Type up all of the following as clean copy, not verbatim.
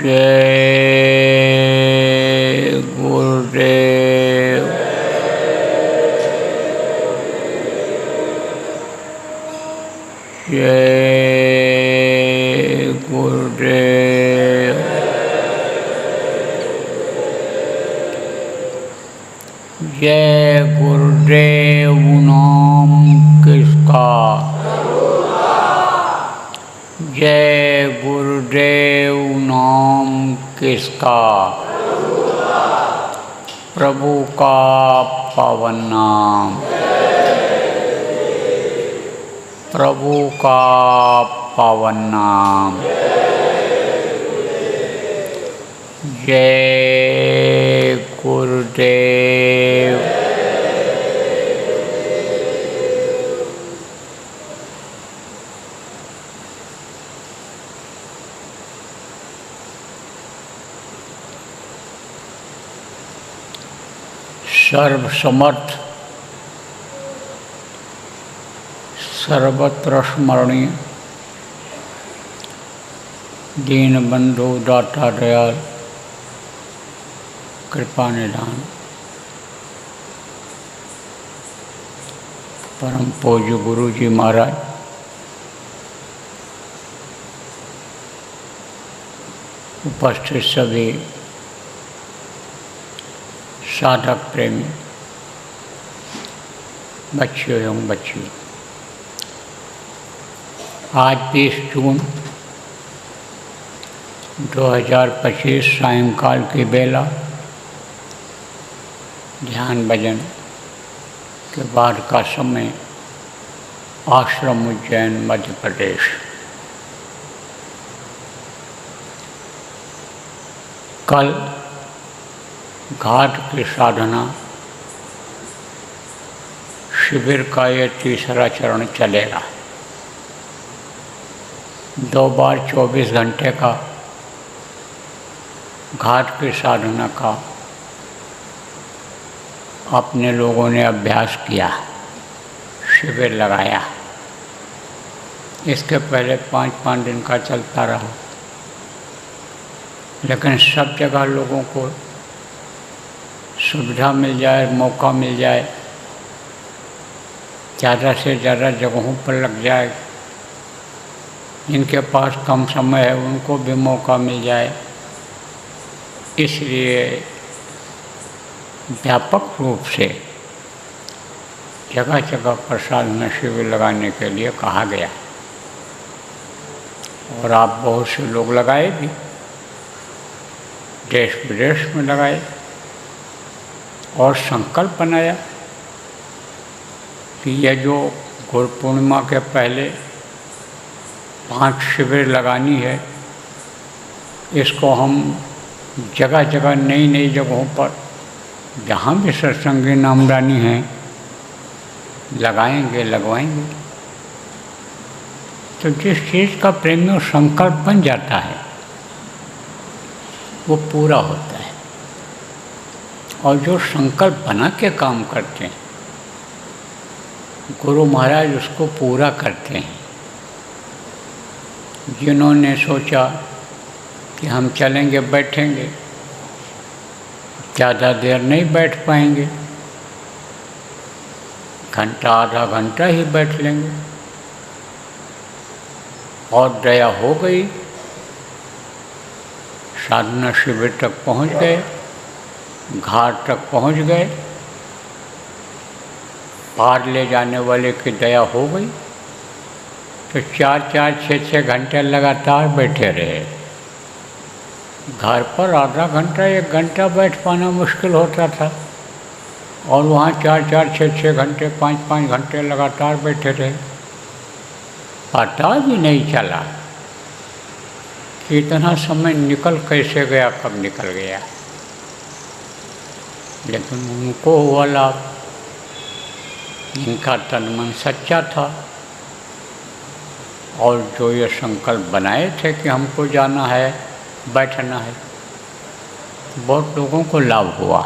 जय गुरुदेव। जय गुरुदेव। जय गुरुदेव नाम किसका? जय गुरुदेव नाम किसका? प्रभु का पावन नाम। प्रभु का पावन नाम। जय गुरुदेव। सर्वसमर्थ सर्वत्र स्मरणीय दीनबंधु दाता दयाल कृपा निधान परम पूज्य गुरु जी महाराज, उपस्थित सभी साधक प्रेमी बच्चियों एवं बच्चियों, आज 20 जून 2025 सायंकाल की बेला ध्यान भजन के बाद का समय, आश्रम उज्जैन मध्य प्रदेश। कल घाट की साधना शिविर का ये तीसरा चरण चलेगा। 2 बार 24 घंटे का घाट की साधना का अपने लोगों ने अभ्यास किया, शिविर लगाया। इसके पहले 5-5 दिन का चलता रहा, लेकिन सब जगह लोगों को सुविधा मिल जाए, मौका मिल जाए, ज़्यादा से ज़्यादा जगहों पर लग जाए, जिनके पास कम समय है उनको भी मौका मिल जाए, इसलिए व्यापक रूप से जगह जगह प्रसाद में शिविर लगाने के लिए कहा गया। और आप बहुत से लोग लगाए भी, देश विदेश में लगाए, और संकल्प बनाया कि यह जो गुरु पूर्णिमा के पहले 5 शिविर लगानी है, इसको हम जगह जगह नई नई जगहों पर जहाँ भी सत्संगी नामदानी है लगाएंगे, लगवाएंगे। तो जिस चीज़ का प्रेमी संकल्प बन जाता है वो पूरा होता है, और जो संकल्प बना के काम करते हैं गुरु महाराज उसको पूरा करते हैं। जिन्होंने सोचा कि हम चलेंगे बैठेंगे, ज़्यादा देर नहीं बैठ पाएंगे, घंटा आधा घंटा ही बैठ लेंगे, और दया हो गई, साधना शिविर तक पहुंच गए, घाट तक पहुंच गए, पार ले जाने वाले की दया हो गई, तो 4-4, 6-6 घंटे लगातार बैठे रहे। घर पर आधा घंटा 1 घंटा बैठ पाना मुश्किल होता था, और वहाँ 4-4, 6-6 घंटे, 5-5 घंटे लगातार बैठे रहे। पता भी नहीं चला कि इतना समय निकल कैसे गया, कब निकल गया। लेकिन उनको हुआ लाभ, इनका तन मन सच्चा था, और जो ये संकल्प बनाए थे कि हमको जाना है, बैठना है, बहुत लोगों को लाभ हुआ।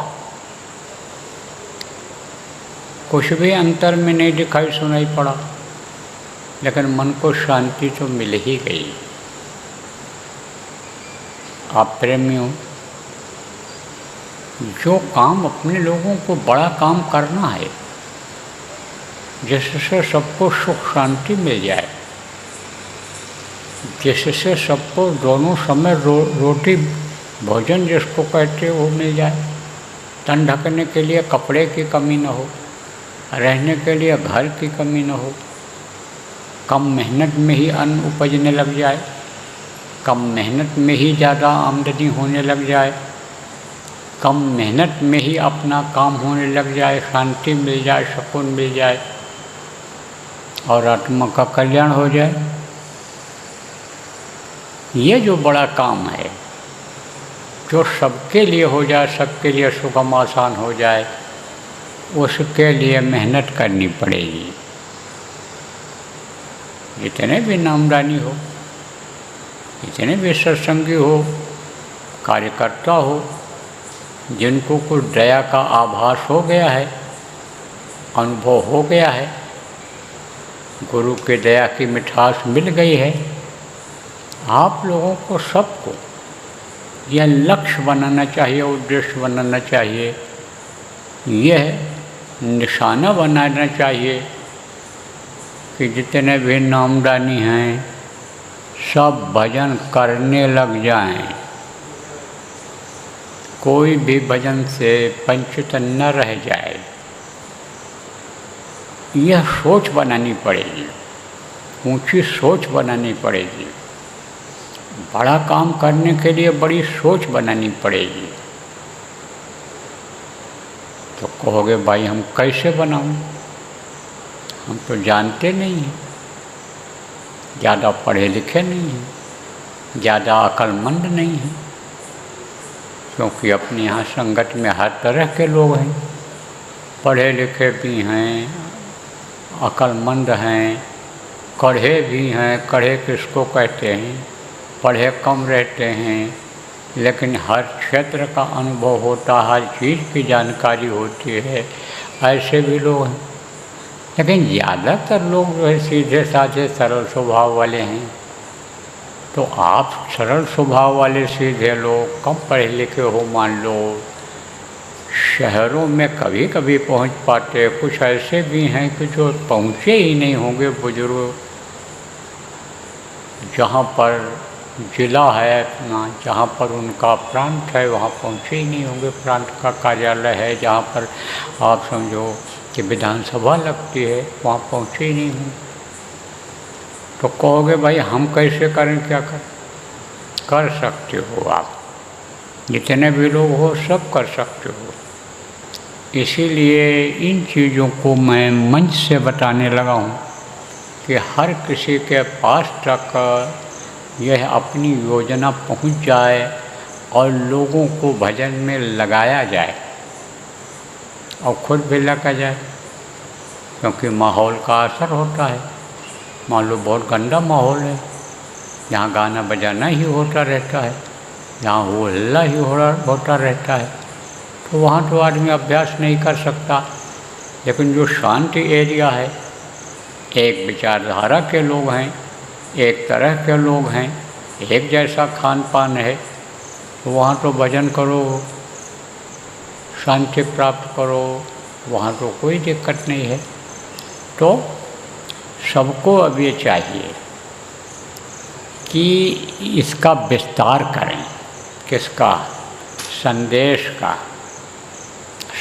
कुछ भी अंतर में नहीं दिखाई सुनाई पड़ा, लेकिन मन को शांति तो मिल ही गई। आप प्रेमियों, जो काम अपने लोगों को बड़ा काम करना है, जिससे सबको सुख शांति मिल जाए, जिससे सबको दोनों समय रोटी भोजन जिसको कहते वो मिल जाए, तन ढकने के लिए कपड़े की कमी न हो, रहने के लिए घर की कमी न हो, कम मेहनत में ही अन्न उपजने लग जाए, कम मेहनत में ही ज़्यादा आमदनी होने लग जाए, कम मेहनत में ही अपना काम होने लग जाए, शांति मिल जाए, सुकून मिल जाए और आत्मा का कल्याण हो जाए। ये जो बड़ा काम है, जो सबके लिए हो जाए, सबके लिए सुगम आसान हो जाए, उसके लिए मेहनत करनी पड़ेगी। जितने भी नामदानी हो, जितने भी सत्संगी हो, कार्यकर्ता हो, जिनको कुछ दया का आभास हो गया है, अनुभव हो गया है, गुरु के दया की मिठास मिल गई है, आप लोगों को सबको यह लक्ष्य बनाना चाहिए, उद्देश्य बनाना चाहिए, यह निशाना बनाना चाहिए कि जितने भी नामदानी हैं सब भजन करने लग जाएं, कोई भी भजन से वंचित न रह जाए। यह सोच बनानी पड़ेगी, ऊंची सोच बनानी पड़ेगी, बड़ा काम करने के लिए बड़ी सोच बनानी पड़ेगी। तो कहोगे भाई हम कैसे बनाऊं, हम तो जानते नहीं हैं, ज़्यादा पढ़े लिखे नहीं हैं, ज़्यादा अक्लमंद नहीं हैं, क्योंकि अपने यहाँ संगत में हर तरह के लोग हैं, पढ़े लिखे भी हैं, अक्लमंद हैं, कढ़े भी हैं। कढ़े किसको कहते हैं? पढ़े कम रहते हैं, लेकिन हर क्षेत्र का अनुभव होता, हर चीज़ की जानकारी होती है, ऐसे भी लोग हैं। लेकिन ज़्यादातर लोग जो है सीधे साधे सरल स्वभाव वाले हैं। तो आप सरल स्वभाव वाले सीधे लोग, कम पढ़े लिखे हो, मान लो, शहरों में कभी कभी पहुंच पाते, कुछ ऐसे भी हैं कि जो पहुंचे ही नहीं होंगे, बुजुर्ग, जहाँ पर जिला है अपना, जहाँ पर उनका प्रांत है, वहाँ पहुँचे ही नहीं होंगे। प्रांत का कार्यालय है जहाँ पर आप समझो कि विधानसभा लगती है, वहाँ पहुँचे ही नहीं होंगे। तो कहोगे भाई हम कैसे करें, क्या कर सकते हो आप, जितने भी लोग हो सब कर सकते हो। इसीलिए इन चीज़ों को मैं मंच से बताने लगा हूँ कि हर किसी के पास तक यह अपनी योजना पहुँच जाए और लोगों को भजन में लगाया जाए और खुद भी लगा जाए, क्योंकि माहौल का असर होता है। मान लो बहुत गंदा माहौल है, जहाँ गाना बजाना ही होता रहता है, जहाँ हो हल्ला ही होता रहता है, तो वहाँ तो आदमी अभ्यास नहीं कर सकता। लेकिन जो शांति एरिया है, एक विचारधारा के लोग हैं, एक तरह के लोग हैं, एक जैसा खान पान है, तो वहाँ तो भजन करो, शांति प्राप्त करो, वहाँ तो कोई दिक्कत नहीं है। तो सबको अब ये चाहिए कि इसका विस्तार करें, किसका, संदेश का,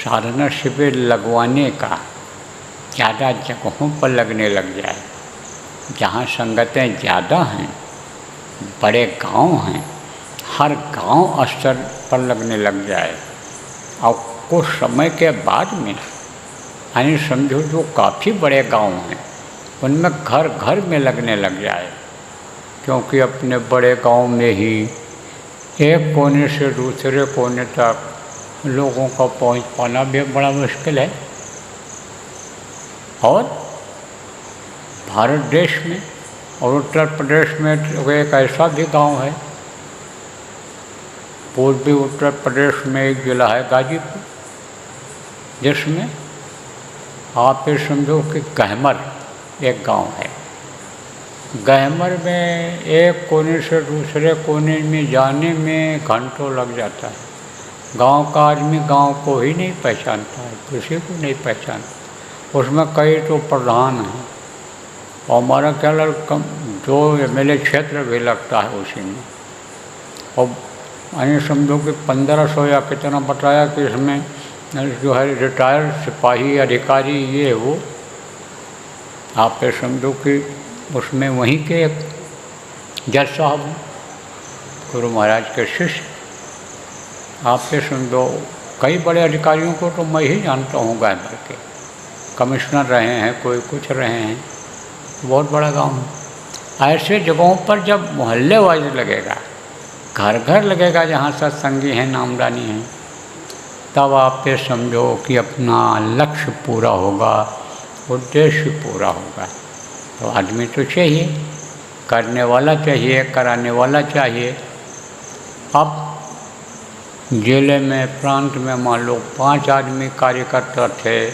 साधना शिविर लगवाने का, ज़्यादा जगहों पर लगने लग जाए, जहाँ संगतें ज़्यादा हैं, बड़े गांव हैं, हर गांव स्तर पर लगने लग जाए। और कुछ समय के बाद में, यानी समझो जो काफ़ी बड़े गांव हैं, उनमें घर घर में लगने लग जाए, क्योंकि अपने बड़े गांव में ही एक कोने से दूसरे कोने तक लोगों का पहुंच पाना भी बड़ा मुश्किल है। और भारत देश में और उत्तर प्रदेश में तो एक ऐसा भी गांव है, पूर्वी उत्तर प्रदेश में एक जिला है गाजीपुर, जिसमें आप ये समझो कि कहमर एक गांव है, गहमर में एक कोने से दूसरे कोने में जाने में घंटों लग जाता है। गांव का आदमी गांव को ही नहीं पहचानता है, किसी को नहीं पहचानता। उसमें कई तो प्रधान हैं और हमारा ख्याल जो MLA क्षेत्र भी लगता है उसी में। और यानी समझो कि 1500 या कितना बताया कि इसमें जो है रिटायर्ड सिपाही अधिकारी ये वो, आप पे समझो कि उसमें वहीं के एक जज साहब हैं, गुरु महाराज के शिष्य। आप पे समझो कई बड़े अधिकारियों को तो मैं ही जानता हूँ गहमर के, कमिश्नर रहे हैं, कोई कुछ रहे हैं, बहुत बड़ा गांव है। ऐसे जगहों पर जब मोहल्ले वाइज लगेगा, घर घर लगेगा जहाँ सत्संगी हैं, नामदानी हैं, तब आप पे समझो कि अपना लक्ष्य पूरा होगा, उद्देश्य पूरा होगा। तो आदमी तो चाहिए, करने वाला चाहिए, कराने वाला चाहिए। अब जिले में प्रांत में मान लो 5 आदमी कार्यकर्ता थे,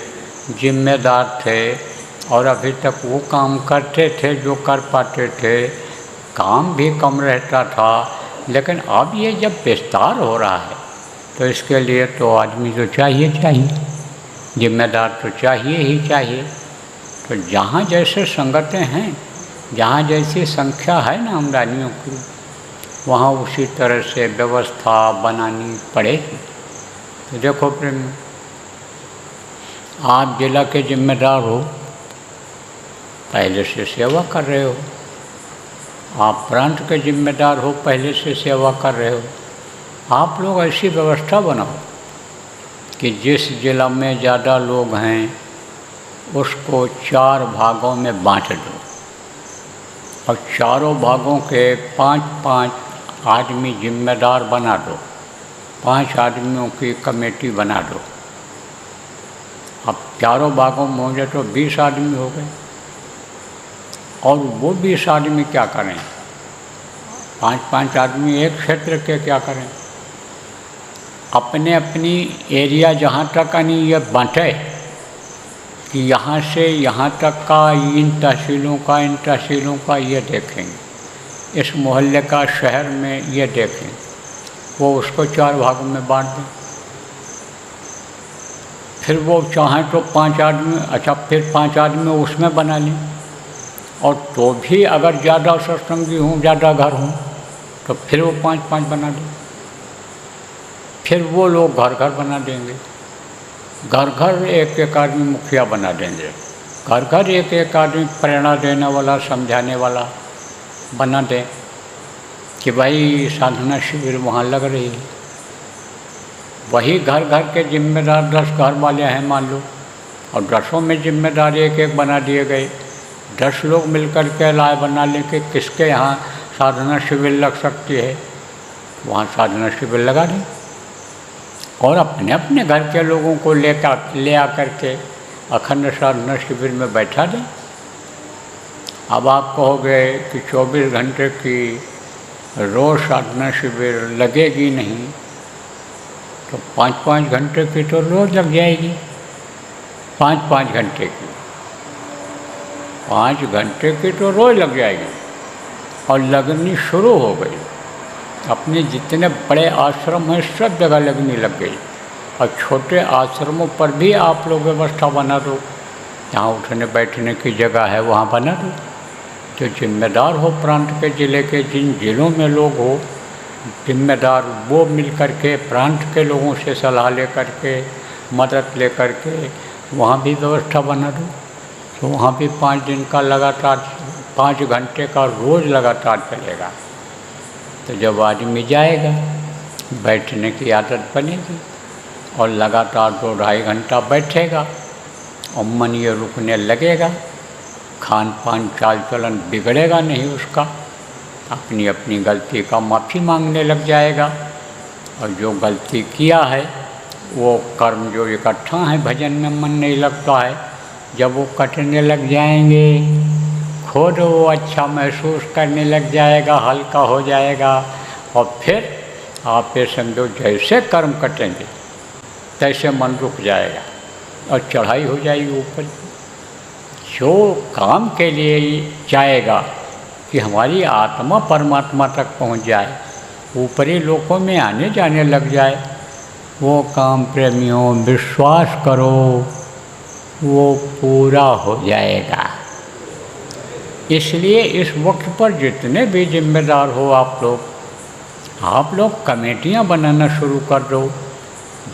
जिम्मेदार थे, और अभी तक वो काम करते थे जो कर पाते थे, काम भी कम रहता था। लेकिन अब ये जब विस्तार हो रहा है तो इसके लिए तो आदमी तो चाहिए, जिम्मेदार तो चाहिए ही चाहिए। तो जहाँ जैसे संगतें हैं, जहाँ जैसी संख्या है ना आमदनियों की, वहाँ उसी तरह से व्यवस्था बनानी पड़ेगी। तो देखो प्रेम, आप जिला के जिम्मेदार हो, पहले से सेवा कर रहे हो। आप प्रांत के जिम्मेदार हो, पहले से सेवा कर रहे हो। आप लोग ऐसी व्यवस्था बनाओ कि जिस जिला में ज़्यादा लोग हैं उसको 4 भागों में बांट दो, और चारों भागों के 5-5 आदमी जिम्मेदार बना दो, 5 आदमियों की कमेटी बना दो। अब चारों भागों में हो जाए तो 20 आदमी हो गए। और वो 20 आदमी क्या करें, 5-5 आदमी एक क्षेत्र के क्या करें, अपने अपनी एरिया जहाँ तक नहीं ये बांटे कि यहाँ से यहाँ तक का इन तहसीलों का ये देखेंगे, इस मोहल्ले का शहर में ये देखें, वो उसको 4 भागों में बांट दें। फिर वो चाहें तो 5 आदमी, अच्छा फिर 5 आदमी उसमें बना लें। और तो भी अगर ज़्यादा सत्संगी हों, ज़्यादा घर हों, तो फिर वो 5-5 बना दें। फिर वो लोग घर घर बना देंगे, घर घर एक आदमी मुखिया बना देंगे, घर घर एक आदमी प्रेरणा देने वाला, समझाने वाला बना दें कि भाई साधना शिविर वहाँ लग रही है। वही घर घर के जिम्मेदार 10 घर वाले हैं मान लो, और 10 में जिम्मेदार एक बना दिए गए। 10 लोग मिलकर के राय बना लें कि किसके यहाँ साधना शिविर लग सकती है, वहाँ साधना शिविर लगा दें, और अपने अपने घर के लोगों को ले आकर के अखंड साधना शिविर में बैठा दें। अब आप कहोगे कि 24 घंटे की रोज़ साधना शिविर लगेगी नहीं, तो 5-5 घंटे की तो रोज़ लग जाएगी। 5-5 घंटे की, 5 घंटे की तो रोज़ लग जाएगी, और लगनी शुरू हो गई। अपने जितने बड़े आश्रम हैं सब जगह लगनी लग गई, और छोटे आश्रमों पर भी आप लोग व्यवस्था बना दो, जहाँ उठने बैठने की जगह है वहाँ बना दो। जो जिम्मेदार हो प्रांत के ज़िले के, जिन जिलों में लोग हो जिम्मेदार, वो मिल कर के प्रांत के लोगों से सलाह ले कर के, मदद ले कर के वहाँ भी व्यवस्था बना दो। तो वहाँ भी 5 दिन का लगातार 5 घंटे का रोज़ लगातार चलेगा। तो जब आदमी जाएगा, बैठने की आदत बनेगी, और लगातार 2-2.5 घंटा बैठेगा, और मन ये रुकने लगेगा, खान पान चाल चलन बिगड़ेगा नहीं उसका, अपनी अपनी गलती का माफ़ी मांगने लग जाएगा, और जो गलती किया है वो कर्म जो इकट्ठा है, भजन में मन नहीं लगता है, जब वो कटने लग जाएंगे, खुद वो अच्छा महसूस करने लग जाएगा, हल्का हो जाएगा, और फिर आप ये समझो जैसे कर्म कटेंगे तैसे मन रुक जाएगा, और चढ़ाई हो जाएगी ऊपर। जो काम के लिए जाएगा कि हमारी आत्मा परमात्मा तक पहुंच जाए, ऊपरी लोकों में आने जाने लग जाए, वो काम प्रेमियों विश्वास करो वो पूरा हो जाएगा। इसलिए इस वक्त पर जितने भी जिम्मेदार हो आप लोग कमेटियां बनाना शुरू कर दो,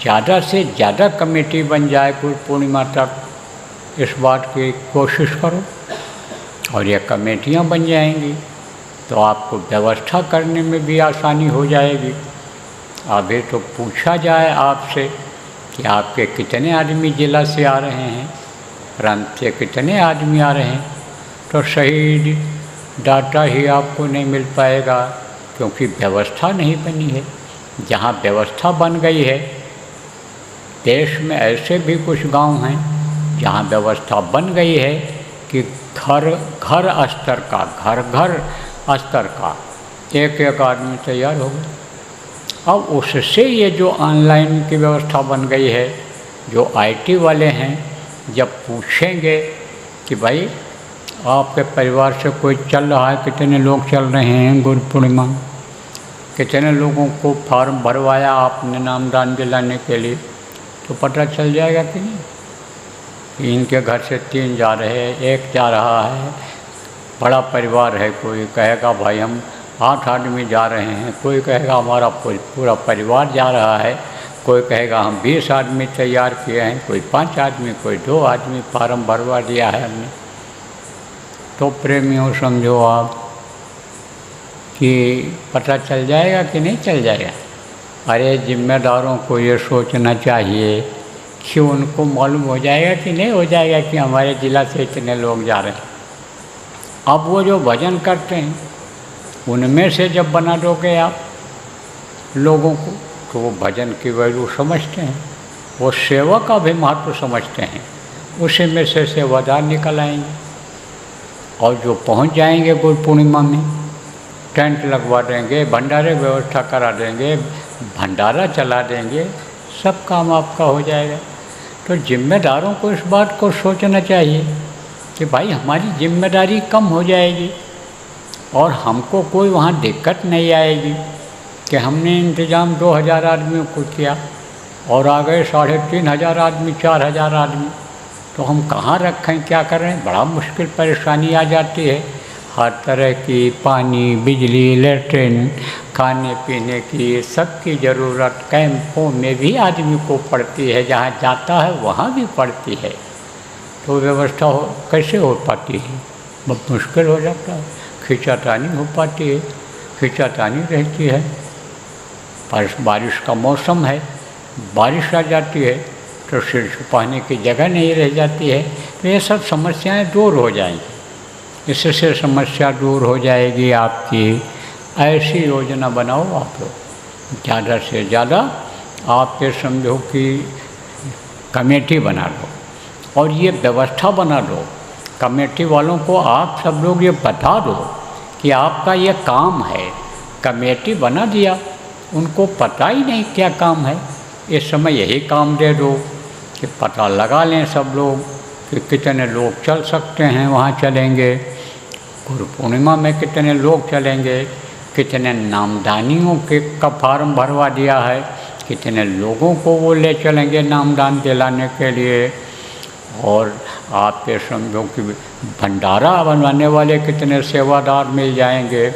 ज़्यादा से ज़्यादा कमेटी बन जाए गुरु पूर्णिमा तक, इस बात की कोशिश करो। और ये कमेटियां बन जाएंगी तो आपको व्यवस्था करने में भी आसानी हो जाएगी। अभी तो पूछा जाए आपसे कि आपके कितने आदमी जिला से आ रहे हैं, प्रांत से कितने आदमी आ रहे हैं, तो सही डाटा ही आपको नहीं मिल पाएगा, क्योंकि व्यवस्था नहीं बनी है। जहाँ व्यवस्था बन गई है, देश में ऐसे भी कुछ गांव हैं जहाँ व्यवस्था बन गई है कि घर स्तर का, घर स्तर का एक आदमी तैयार हो गया। अब उससे ये जो ऑनलाइन की व्यवस्था बन गई है, जो IT वाले हैं, जब पूछेंगे कि भाई आपके परिवार से कोई चल रहा है, कितने लोग चल रहे हैं गुरु पूर्णिमा, कितने लोगों को फॉर्म भरवाया आपने नामदान दिलाने के लिए, तो पता चल जाएगा कि नहीं कि इनके घर से 3 जा रहे हैं, 1 जा रहा है। बड़ा परिवार है, कोई कहेगा भाई हम 8 आदमी जा रहे हैं, कोई कहेगा हमारा पूरा परिवार जा रहा है, कोई कहेगा हम 20 आदमी तैयार किए हैं, कोई 5 आदमी, कोई 2 आदमी फॉर्म भरवा दिया है हमने। तो प्रेमियों समझो आप कि पता चल जाएगा कि नहीं चल जाएगा। अरे जिम्मेदारों को ये सोचना चाहिए कि उनको मालूम हो जाएगा कि नहीं हो जाएगा कि हमारे ज़िला से इतने लोग जा रहे हैं। अब वो जो भजन करते हैं उनमें से जब बना दोगे आप लोगों को, तो वो भजन की वैल्यू समझते हैं, वो सेवा का भी महत्व समझते हैं, उसी में से सेवादार निकल आएंगे। और जो पहुंच जाएंगे गुरु पूर्णिमा में, टेंट लगवा देंगे, भंडारे व्यवस्था करा देंगे, भंडारा चला देंगे, सब काम आपका हो जाएगा। तो जिम्मेदारों को इस बात को सोचना चाहिए कि भाई हमारी जिम्मेदारी कम हो जाएगी और हमको कोई वहाँ दिक्कत नहीं आएगी कि हमने इंतज़ाम 2000 आदमियों को किया और आ गए 3500 आदमी, 4000 आदमी, तो हम कहाँ रखें, क्या करें, बड़ा मुश्किल परेशानी आ जाती है। हर तरह की पानी, बिजली, लेट्रिन, खाने पीने की सबकी ज़रूरत कैंपों में भी आदमी को पड़ती है, जहाँ जाता है वहाँ भी पड़ती है। तो व्यवस्था कैसे हो पाती है, बहुत मुश्किल हो जाता है, खींचातानी हो पाती है, खींचातानी रहती है। बारिश का मौसम है, बारिश आ जाती है तो सिर छुपाने की जगह नहीं रह जाती है। तो ये सब समस्याएं दूर हो जाएंगी, इससे समस्या दूर हो जाएगी आपकी। ऐसी योजना बनाओ आप लोग, ज़्यादा से ज़्यादा आप ये समझो कि कमेटी बना लो और ये व्यवस्था बना दो। कमेटी वालों को आप सब लोग ये बता दो कि आपका ये काम है, कमेटी बना दिया, उनको पता ही नहीं क्या काम है, इस समय यही काम दे दो कि पता लगा लें सब लोग कि कितने लोग चल सकते हैं, वहाँ चलेंगे। गुरु पूर्णिमा में कितने लोग चलेंगे, कितने नामदानियों के का फार्म भरवा दिया है, कितने लोगों को वो ले चलेंगे नामदान दिलाने के लिए। और आप ये समझो कि भंडारा बनवाने वाले कितने सेवादार मिल जाएंगे,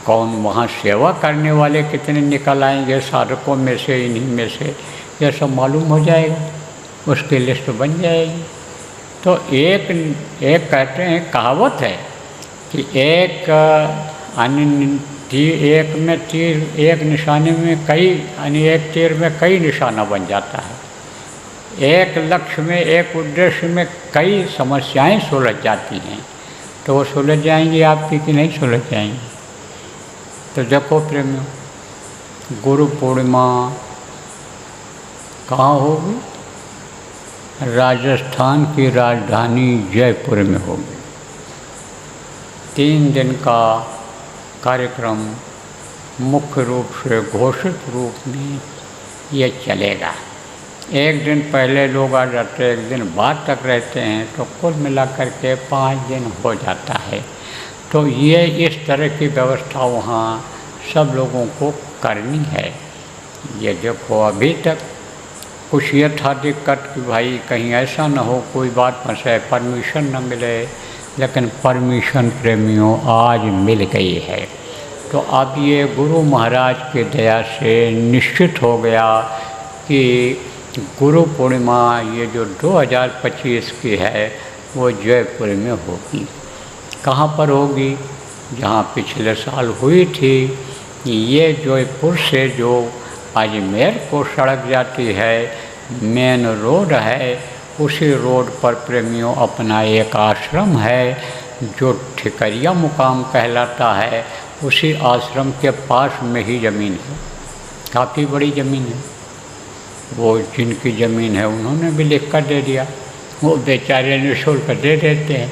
कौन वहाँ सेवा करने वाले कितने निकल आएंगे साधकों में से, इन्हीं में से, यह सब मालूम हो जाएगा, उसकी लिस्ट बन जाएगी। तो एक कहते हैं, कहावत है कि एक निशाने में कई, यानी एक तीर में कई निशाना बन जाता है। एक लक्ष्य में, एक उद्देश्य में कई समस्याएं सुलझ जाती हैं। तो वो सुलझ जाएंगी आपकी कि नहीं सुलझ जाएंगी। तो देखो प्रेमियों, गुरु पूर्णिमा कहाँ होगी, राजस्थान की राजधानी जयपुर में होगी। 3 दिन का कार्यक्रम मुख्य रूप से घोषित रूप में ये चलेगा। एक दिन पहले लोग आ जाते हैं, एक दिन बाद तक रहते हैं, तो कुल मिलाकर के 5 दिन हो जाता है। तो ये इस तरह की व्यवस्था वहाँ सब लोगों को करनी है। ये देखो अभी तक कुछ ये था दिक्कत कि भाई कहीं ऐसा ना हो कोई बात फंसे, परमिशन न मिले, लेकिन परमिशन प्रेमियों आज मिल गई है। तो अब ये गुरु महाराज की दया से निश्चित हो गया कि गुरु पूर्णिमा ये जो 2025 की है वो जयपुर में होगी। कहाँ पर होगी? जहाँ पिछले साल हुई थी। ये जयपुर से जो अजमेर को सड़क जाती है, मेन रोड है, उसी रोड पर प्रेमियों अपना एक आश्रम है जो ठिकरिया मुकाम कहलाता है। उसी आश्रम के पास में ही ज़मीन है, काफ़ी बड़ी ज़मीन है। वो जिनकी ज़मीन है उन्होंने भी लिख कर दे दिया, वो बेचारे निःशुल्क दे देते हैं,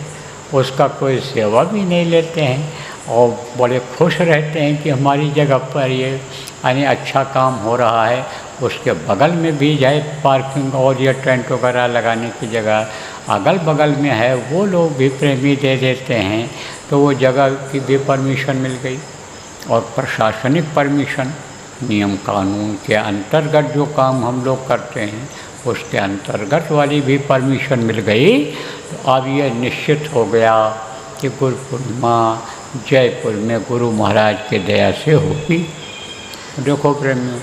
उसका कोई सेवा भी नहीं लेते हैं और बड़े खुश रहते हैं कि हमारी जगह पर ये यानी अच्छा काम हो रहा है। उसके बगल में भी जाए पार्किंग और ये टेंट वगैरह लगाने की जगह अगल बगल में है, वो लोग भी प्रेमी दे देते हैं। तो वो जगह की भी परमिशन मिल गई और प्रशासनिक परमिशन, नियम कानून के अंतर्गत जो काम हम लोग करते हैं उसके अंतर्गत वाली भी परमिशन मिल गई। तो अब ये निश्चित हो गया कि गुरु पूर्णिमा जयपुर में गुरु महाराज के दया से होगी। देखो प्रेमियों,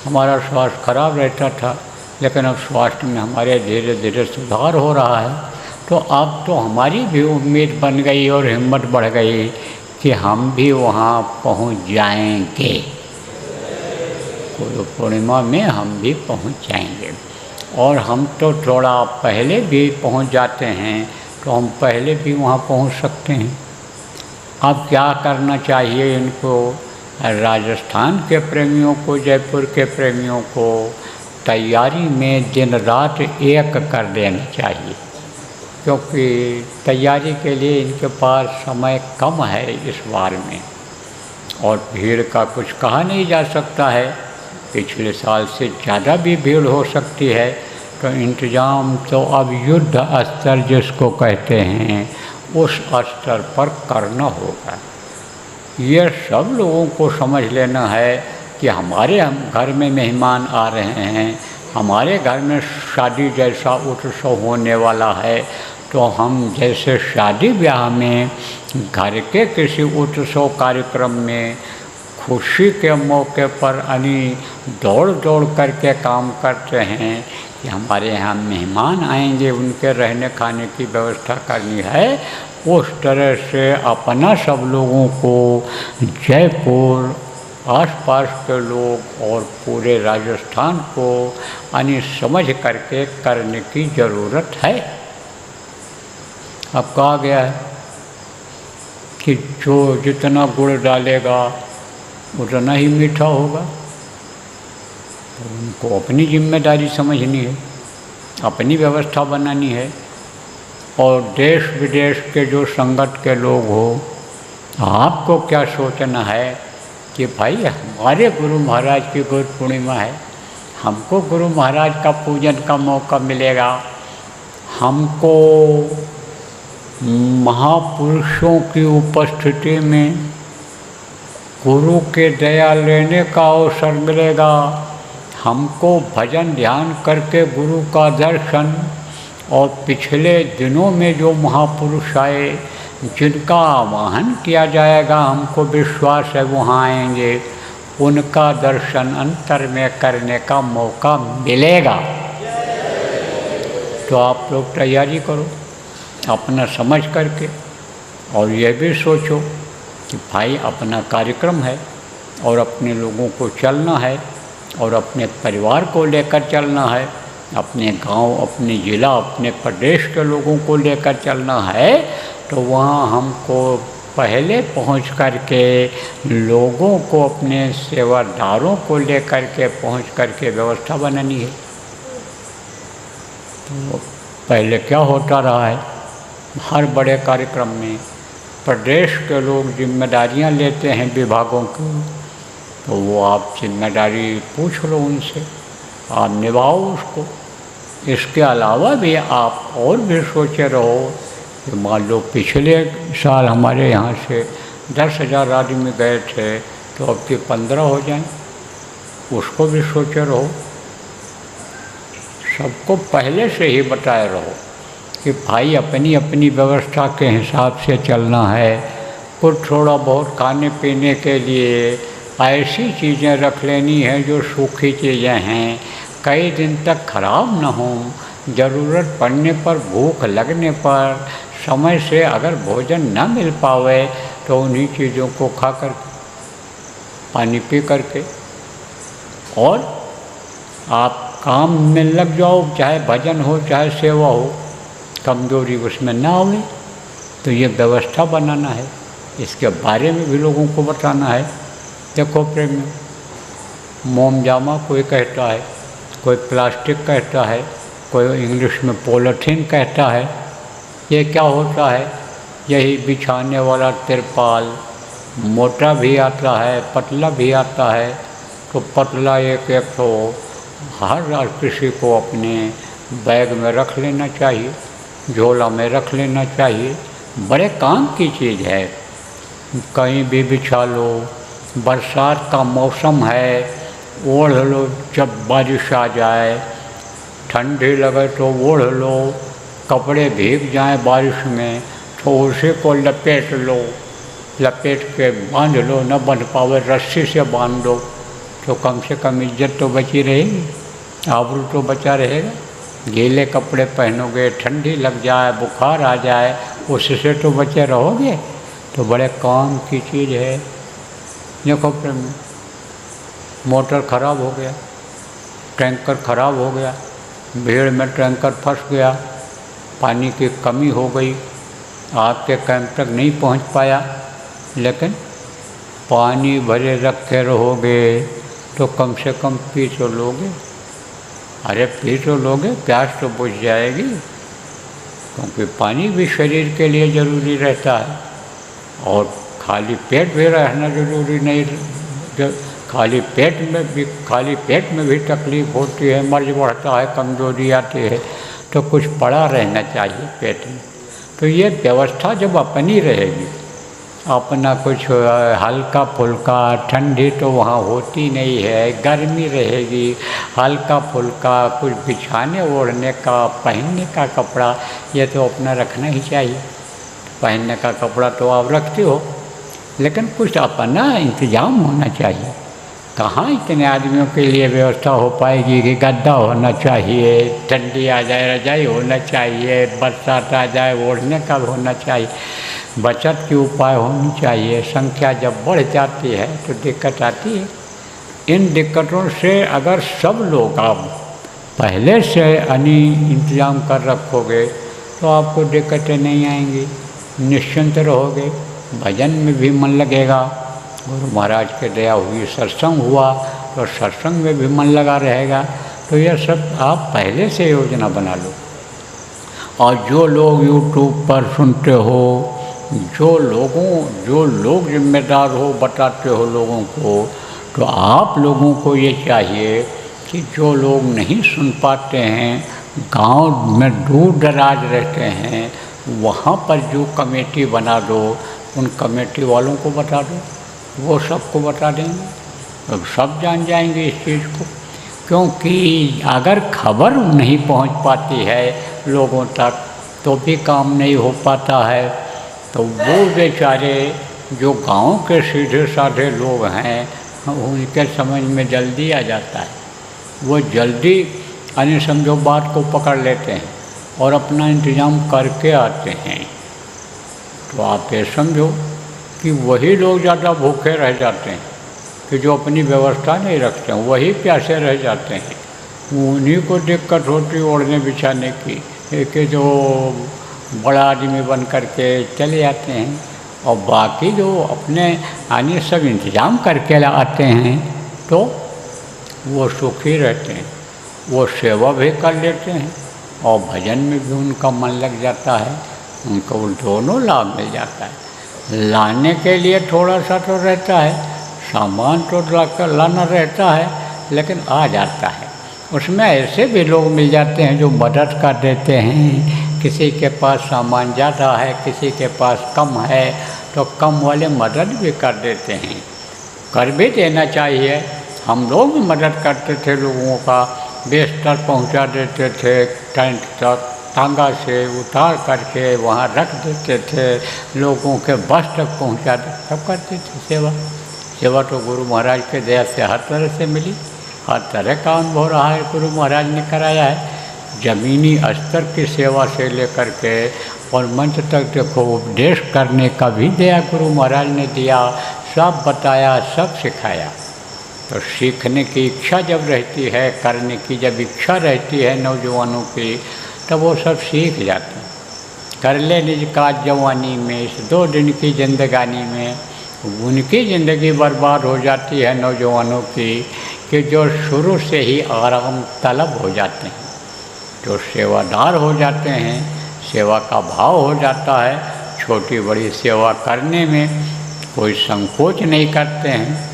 हमारा स्वास्थ्य खराब रहता था, लेकिन अब स्वास्थ्य में हमारे धीरे धीरे सुधार हो रहा है। तो अब तो हमारी भी उम्मीद बन गई और हिम्मत बढ़ गई कि हम भी वहाँ पहुँच जाएंगे, गुरु पूर्णिमा में हम भी पहुँच जाएंगे। और हम तो थोड़ा पहले भी पहुँच जाते हैं, तो हम पहले भी वहाँ पहुँच सकते हैं। अब क्या करना चाहिए इनको, राजस्थान के प्रेमियों को, जयपुर के प्रेमियों को तैयारी में दिन रात एक कर देना चाहिए, क्योंकि तैयारी के लिए इनके पास समय कम है इस बार में। और भीड़ का कुछ कहा नहीं जा सकता है, पिछले साल से ज़्यादा भी भीड़ हो सकती है। तो इंतज़ाम तो अब युद्ध स्तर जिसको कहते हैं उस स्तर पर करना होगा। ये सब लोगों को समझ लेना है कि हमारे घर में मेहमान आ रहे हैं, हमारे घर में शादी जैसा उत्सव होने वाला है। तो हम जैसे शादी ब्याह में घर के किसी उत्सव कार्यक्रम में खुशी के मौके पर यानी दौड़ दौड़ करके काम करते हैं कि हमारे यहाँ मेहमान आएंगे, उनके रहने खाने की व्यवस्था करनी है, उस तरह से अपना सब लोगों को जयपुर, आसपास के लोग और पूरे राजस्थान को यानी समझ करके करने की ज़रूरत है। अब कहा गया है कि जो जितना गुड़ डालेगा उतना ही मीठा होगा। तो उनको अपनी जिम्मेदारी समझनी है, अपनी व्यवस्था बनानी है। और देश विदेश के जो संगत के लोग हो, आपको क्या सोचना है कि भाई हमारे गुरु महाराज की गुरु पूर्णिमा है, हमको गुरु महाराज का पूजन का मौका मिलेगा, हमको महापुरुषों की उपस्थिति में गुरु के दया लेने का अवसर मिलेगा, हमको भजन ध्यान करके गुरु का दर्शन, और पिछले दिनों में जो महापुरुष आए जिनका आवाहन किया जाएगा, हमको विश्वास है वहाँ आएंगे, उनका दर्शन अंतर में करने का मौका मिलेगा। तो आप लोग तैयारी करो अपना समझ करके, और ये भी सोचो कि भाई अपना कार्यक्रम है और अपने लोगों को चलना है और अपने परिवार को लेकर चलना है, अपने गांव, अपने ज़िला, अपने प्रदेश के लोगों को लेकर चलना है। तो वहाँ हमको पहले पहुँच कर के लोगों को, अपने सेवादारों को लेकर के पहुँच कर के व्यवस्था बनानी है। तो पहले क्या होता रहा है, हर बड़े कार्यक्रम में प्रदेश के लोग जिम्मेदारियां लेते हैं विभागों की, तो वो आप जिम्मेदारी पूछ लो उनसे, आप निभाओ उसको। इसके अलावा भी आप और भी सोचे रहो कि मान लो पिछले साल हमारे यहाँ से 10,000 आदमी गए थे, तो अब के 15 हो जाएं, उसको भी सोचे रहो। सबको पहले से ही बताए रहो कि भाई अपनी अपनी व्यवस्था के हिसाब से चलना है। कुछ थोड़ा बहुत खाने पीने के लिए ऐसी चीज़ें रख लेनी है जो सूखी चीज़ें हैं, कई दिन तक खराब न हों। ज़रूरत पड़ने पर, भूख लगने पर, समय से अगर भोजन न मिल पावे तो उन्हीं चीज़ों को खा कर, पानी पी करके और आप काम में लग जाओ, चाहे भजन हो चाहे सेवा हो, कमजोरी उसमें ना आवे। तो ये व्यवस्था बनाना है, इसके बारे में भी लोगों को बताना है। देखो प्रेम, मोम जामा कोई कहता है, कोई प्लास्टिक कहता है, कोई इंग्लिश में पॉलीथीन कहता है। ये क्या होता है? यही बिछाने वाला तिरपाल, मोटा भी आता है, पतला भी आता है। तो पतला एक एक तो हर किसी को अपने बैग में रख लेना चाहिए, झोला में रख लेना चाहिए। बड़े काम की चीज़ है, कहीं भी बिछा लो। बरसात का मौसम है, ओढ़ लो, जब बारिश आ जाए, ठंडी लगे तो ओढ़ लो, कपड़े भीग जाएं बारिश में तो उसी को लपेट लो, लपेट के बांध लो, न बांध पावे रस्सी से बांध दो, तो कम से कम इज्जत तो बची रहेगी, आबरू तो बचा रहेगा। गीले कपड़े पहनोगे, ठंडी लग जाए, बुखार आ जाए, उससे तो बचे रहोगे। तो बड़े काम की चीज़ है। देखो प्रेम, मोटर ख़राब हो गया, टैंकर ख़राब हो गया, भीड़ में टैंकर फंस गया, पानी की कमी हो गई, आपके कैंप तक नहीं पहुंच पाया, लेकिन पानी भरे रखे रहोगे तो कम से कम पी तो लोगे। अरे पी तो लोगे, प्यास तो बुझ जाएगी, क्योंकि पानी भी शरीर के लिए ज़रूरी रहता है। और खाली पेट भी रहना ज़रूरी नहीं, खाली पेट में भी तकलीफ़ होती है, मर्ज बढ़ता है, कमजोरी आती है, तो कुछ पड़ा रहना चाहिए पेट में। तो ये व्यवस्था जब अपनी रहेगी, अपना कुछ हल्का फुल्का, ठंडी तो वहाँ होती नहीं है, गर्मी रहेगी, हल्का फुल्का कुछ बिछाने ओढ़ने का, पहनने का कपड़ा, ये तो अपना रखना ही चाहिए। पहनने का कपड़ा तो आप रखते हो, लेकिन कुछ अपना इंतजाम होना चाहिए। कहाँ इतने आदमियों के लिए व्यवस्था हो पाएगी कि गद्दा होना चाहिए, ठंडी आ जाए रजाई होना चाहिए, बरसात आ जाए ओढ़ने का होना चाहिए, बचत के उपाय होनी चाहिए। संख्या जब बढ़ जाती है तो दिक्कत आती है। इन दिक्कतों से अगर सब लोग आप पहले से इंतजाम कर रखोगे तो आपको दिक्कतें नहीं आएंगी, निश्चिंत रहोगे, भजन में भी मन लगेगा। गुरु महाराज के दया हुई, सत्संग हुआ तो सत्संग में भी मन लगा रहेगा। तो यह सब आप पहले से योजना बना लो। और जो लोग YouTube पर सुनते हो, जो लोग जिम्मेदार हो, बताते हो लोगों को, तो आप लोगों को ये चाहिए कि जो लोग नहीं सुन पाते हैं, गांव में दूर दराज रहते हैं, वहाँ पर जो कमेटी बना दो, उन कमेटी वालों को बता दो, वो सबको बता देंगे, अब सब जान जाएंगे इस चीज़ को। क्योंकि अगर खबर नहीं पहुंच पाती है लोगों तक तो भी काम नहीं हो पाता है। तो वो बेचारे जो गांव के सीधे साधे लोग हैं, उनके समझ में जल्दी आ जाता है, वो जल्दी समझो बात को पकड़ लेते हैं और अपना इंतज़ाम करके आते हैं। तो आप ये समझो कि वही लोग ज़्यादा भूखे रह जाते हैं कि जो अपनी व्यवस्था नहीं रखते हैं, वही प्यासे रह जाते हैं। उन्हीं को दिक्कत होती ओढ़ने बिछाने की, कि जो बड़ा आदमी बन करके चले आते हैं, और बाकी जो अपने सब इंतज़ाम करके आते हैं तो वो सुखी रहते हैं, वो सेवा भी कर लेते हैं और भजन में भी उनका मन लग जाता है, उनको दोनों लाभ मिल जाता है। लाने के लिए थोड़ा सा तो रहता है, सामान तो लाना रहता है, लेकिन आ जाता है। उसमें ऐसे भी लोग मिल जाते हैं जो मदद कर देते हैं किसी के पास सामान ज़्यादा है, किसी के पास कम है, तो कम वाले मदद भी कर देते हैं, कर भी देना चाहिए। हम लोग भी मदद करते थे लोगों का, बिस्तर पहुंचा देते थे, टेंट तक टांगा से उतार करके वहाँ रख देते थे, लोगों के बस तक पहुंचा दे, सब करते थे सेवा। सेवा तो गुरु महाराज के दया से हर तरह से मिली, हर तरह का अनुभव रहा है, गुरु महाराज ने कराया है। ज़मीनी स्तर की सेवा से लेकर के और मंच तक देखो उपदेश करने का भी दया गुरु महाराज ने दिया, सब बताया, सब सिखाया। तो सीखने की इच्छा जब रहती है, करने की जब इच्छा रहती है नौजवानों की, तब वो सब सीख जाते हैं। कर ले निज काज जवानी में, इस 2 दिन की जिंदगानी में। उनकी ज़िंदगी बर्बाद हो जाती है नौजवानों की कि जो शुरू से ही आराम तलब हो जाते हैं, जो सेवादार हो जाते हैं, सेवा का भाव हो जाता है, छोटी बड़ी सेवा करने में कोई संकोच नहीं करते हैं,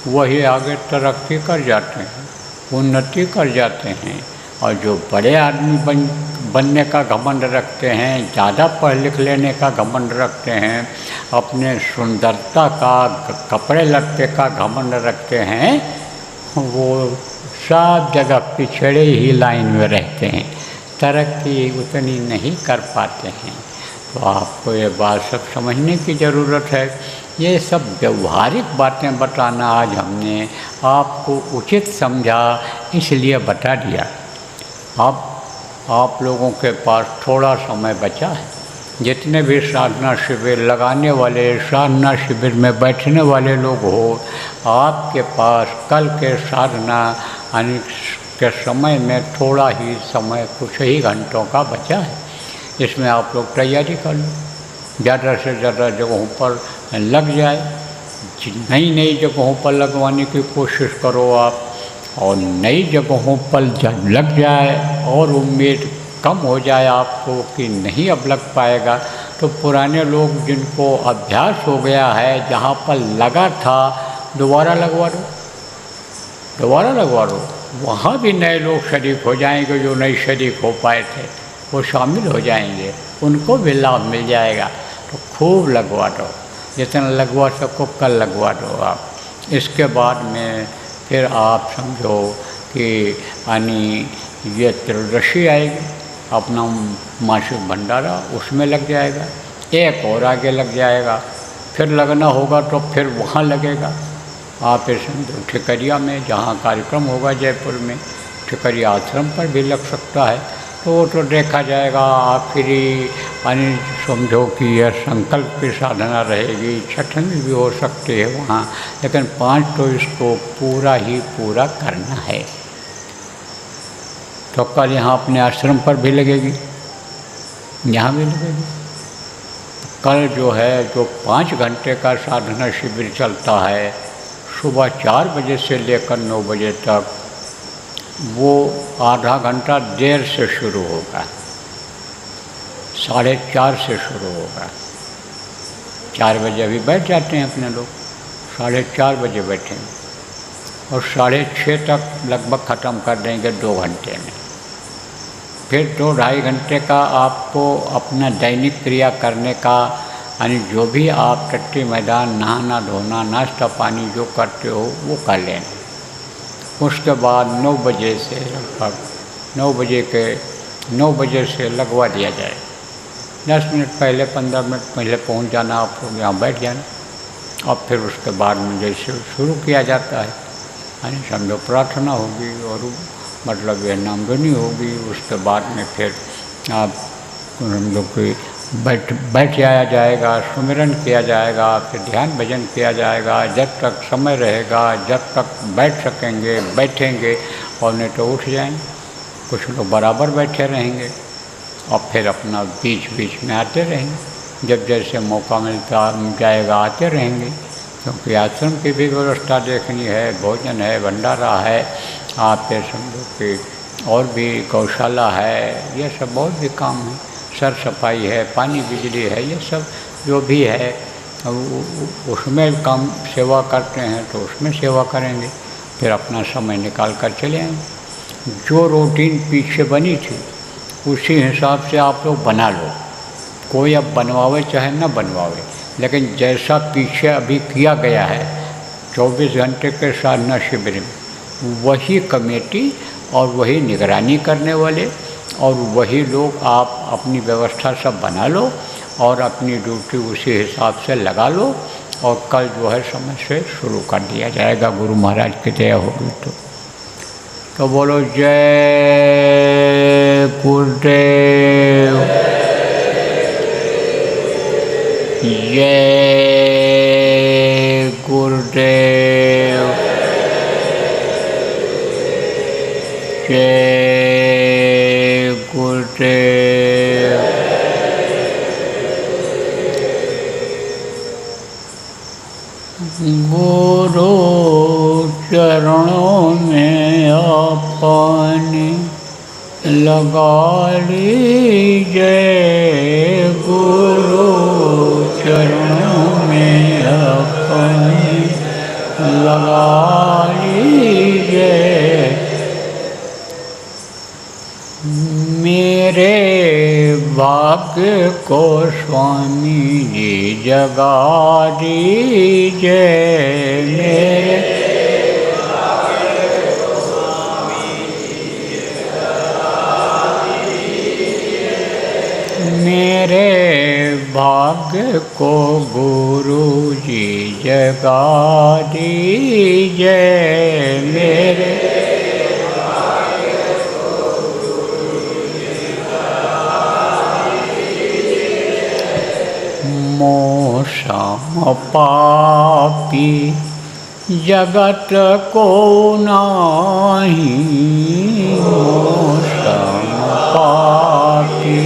वही आगे तरक्की कर जाते हैं, उन्नति कर जाते हैं। और जो बड़े आदमी बनने का घमंड रखते हैं, ज़्यादा पढ़ लिख लेने का घमंड रखते हैं, अपने सुंदरता का, कपड़े लत्ते का घमंड रखते हैं, वो सब जगह पिछड़े ही लाइन में रहते हैं, तरक्की उतनी नहीं कर पाते हैं। तो आपको ये बात सब समझने की ज़रूरत है। ये सब व्यवहारिक बातें बताना आज हमने आपको उचित समझा, इसलिए बता दिया। अब आप लोगों के पास थोड़ा समय बचा है, जितने भी साधना शिविर लगाने वाले, साधना शिविर में बैठने वाले लोग हो, आपके पास कल के साधना के समय में थोड़ा ही समय, कुछ ही घंटों का बचा है। इसमें आप लोग तैयारी कर लो, ज़्यादा से ज़्यादा जगहों पर लग जाए, नई नई जगहों पर लगवाने की कोशिश करो आप, और नई जगहों पर जब लग जाए और उम्मीद कम हो जाए आपको कि नहीं अब लग पाएगा, तो पुराने लोग जिनको अभ्यास हो गया है, जहाँ पर लगा था दोबारा लगवा दो, दोबारा लगवा दो। वहाँ भी नए लोग शरीक हो जाएंगे, जो नहीं शरीक हो पाए थे वो शामिल हो जाएंगे, उनको भी लाभ मिल जाएगा। तो खूब लगवा दो, जितना लगवा सको कल लगवा दो आप। इसके बाद में फिर आप समझो कि यानी ये त्रयोदशी आएगी, अपना मासिक भंडारा उसमें लग जाएगा, एक और आगे लग जाएगा, फिर लगना होगा तो फिर वहाँ लगेगा। आप इस ठिकरिया में जहाँ कार्यक्रम होगा जयपुर में, ठिकरिया आश्रम पर भी लग सकता है, तो वो तो देखा जाएगा। आखिरी यानी समझो कि यह संकल्प की साधना रहेगी, छठवीं भी हो सकती है वहाँ, लेकिन 5 तो इसको पूरा ही पूरा करना है। तो कल यहाँ अपने आश्रम पर भी लगेगी, यहाँ भी लगेगी। कल जो है जो 5 घंटे का साधना शिविर चलता है, सुबह 4 बजे से लेकर 9 बजे तक, वो आधा घंटा देर से शुरू होगा, 4:30 से शुरू होगा। 4 बजे अभी बैठ जाते हैं अपने लोग, 4:30 बजे बैठेंगे और 6:30 तक लगभग ख़त्म कर देंगे 2 घंटे में। फिर 2-2.5 घंटे का आपको अपना दैनिक क्रिया करने का, यानी जो भी आप टट्टी मैदान, नहाना धोना, नाश्ता पानी जो करते हो वो कर लेना। उसके बाद 9 बजे से लगभग 9 बजे से लगवा दिया जाए। 10 मिनट पहले, 15 मिनट पहले पहुंच जाना, आप लोग यहाँ बैठ जाना। और फिर उसके बाद में जैसे शुरू किया जाता है, यानी समझो प्रार्थना होगी और मतलब यह नामधुनी होगी। उसके बाद में फिर आप हम लोग की बैठ जाया जाएगा, सुमिरन किया जाएगा, फिर ध्यान भजन किया जाएगा। जब तक समय रहेगा, जब तक बैठ सकेंगे बैठेंगे, और नहीं तो उठ जाएंगे। कुछ लोग बराबर बैठे रहेंगे और फिर अपना बीच बीच में आते रहेंगे, जब जैसे मौका मिलता जाएगा आते रहेंगे। क्योंकि आश्रम की भी व्यवस्था देखनी है, भोजन है, भंडारा है, आप ये समझो कि और भी गौशाला है, ये सब बहुत भी काम है, सर सफाई है, पानी बिजली है, ये सब जो भी है उसमें काम सेवा करते हैं तो उसमें सेवा करेंगे। फिर अपना समय निकाल कर चले आएंगे। जो रूटीन पीछे बनी थी उसी हिसाब से आप लोग बना लो। कोई अब बनवावे चाहे ना बनवावे, लेकिन जैसा पीछे अभी किया गया है 24 घंटे के साधना शिविर में, वही कमेटी और वही निगरानी करने वाले और वही लोग आप अपनी व्यवस्था सब बना लो और अपनी ड्यूटी उसी हिसाब से लगा लो और कल जो है समय से शुरू कर दिया जाएगा, गुरु महाराज की दया होगी तो बोलो जय गुरुदेव, जय गुरुदेव, जय गुरुदेव। गुरु चरणों में अपने लगा लीजिए, गुरु चरणों में अपने लगा लीजिए। मेरे भाग्य को स्वामी जी जगा दीजिए, मेरे मेरे भाग्य को गुरु जी जगा दीजिए, मेरे मोसम पापी जगत को नाही, मोसम पापी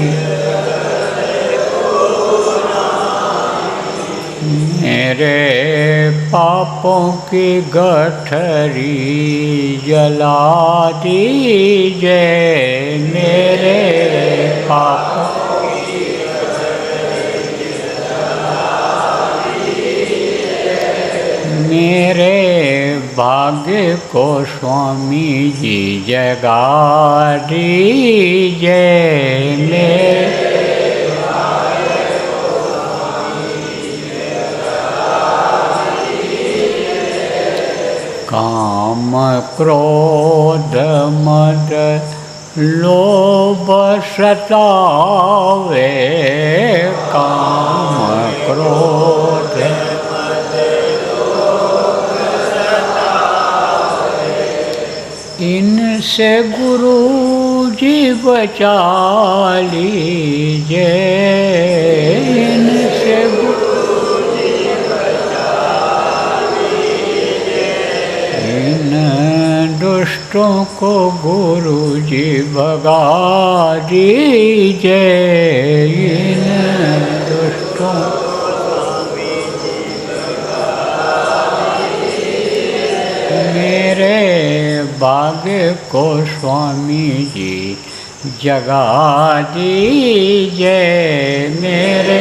मेरे पापों की गठरी जला दीजिए, मेरे पापों मेरे भाग्य को स्वामी जी जगा दीजिए, मेरे काम क्रोध मद लोभ सतावे, काम क्रोध इनसे गुरु जी बचा लीजिए, इनसे इन दुष्टों को गुरु जी भगा दीजिए, इन दुष्टों मेरे भाग्य को स्वामी जी जगा दीजिए, मेरे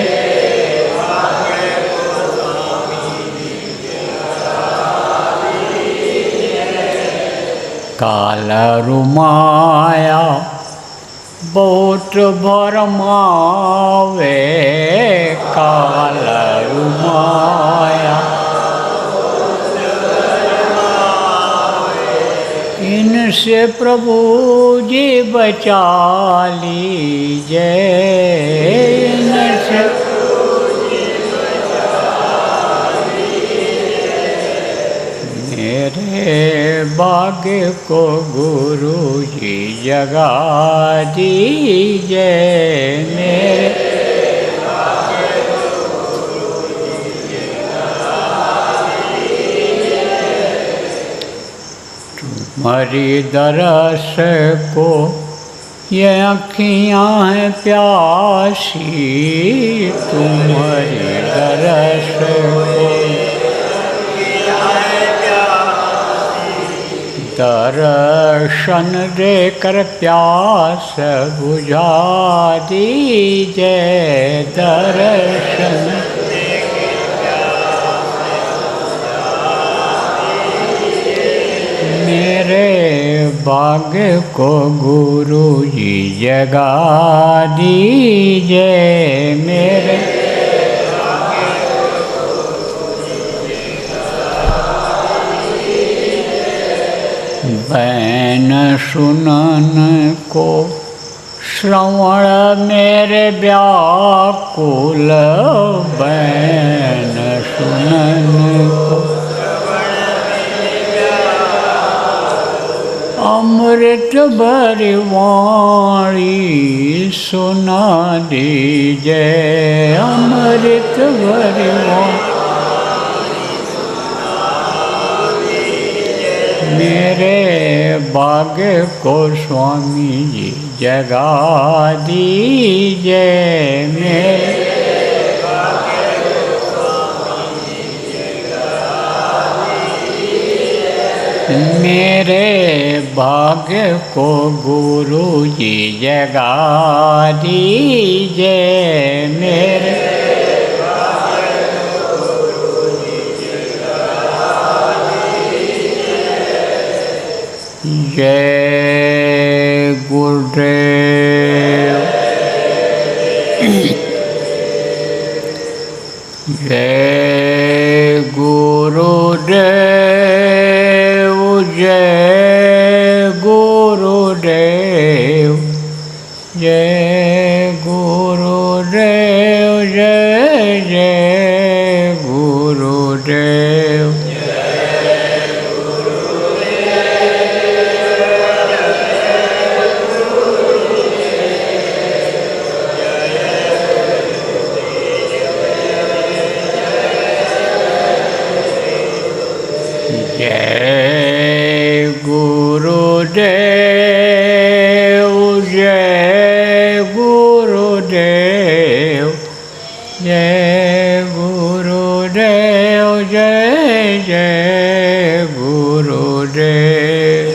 भाग्य को स्वामी जी जगा दीजिए। काल रुमाया बहुत भरमावे, काल रुमाया इनसे प्रभु जी बचा लीजिए, इनसे मेरे भाग्य को गुरु जी जगा दीजिए, मेरे तुम्हारी दरस को ये अखियाँ हैं प्यासी, तुम्हारी दरस को दर्शन देकर प्यास बुझा दीजिए, दर्शन मेरे भाग्य को गुरु जी जगा दीजिए मेरे। बैन सुनन को श्रवण मेरे व्याकुल, बैन सुनन को अमृत भरी वाणी सुना दीजिए, अमृत भरी वाणी मेरे भाग्य को स्वामी जी जगा दीजिए मेरे। मेरे भाग्य को गुरु जी जगा दीजिए मेरे। जय गुरुदेव, जय गुरुदेव, जय गुरुदेव, जय गुरुदेव, जय जय गुरुदेव। जय गुरुदेव, जय गुरुदेव, जय गुरुदेव, जय जय गुरुदेव।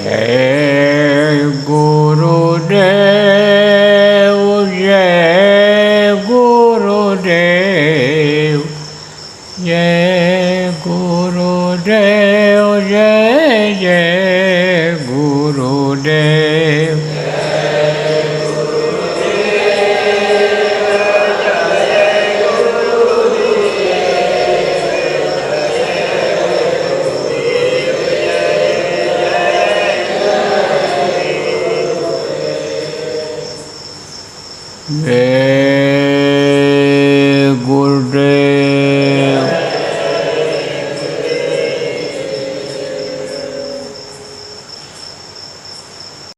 जय गुरुदेव, जय गुरुदेव, जय गुरुदेव, जय जय गुरुदेव।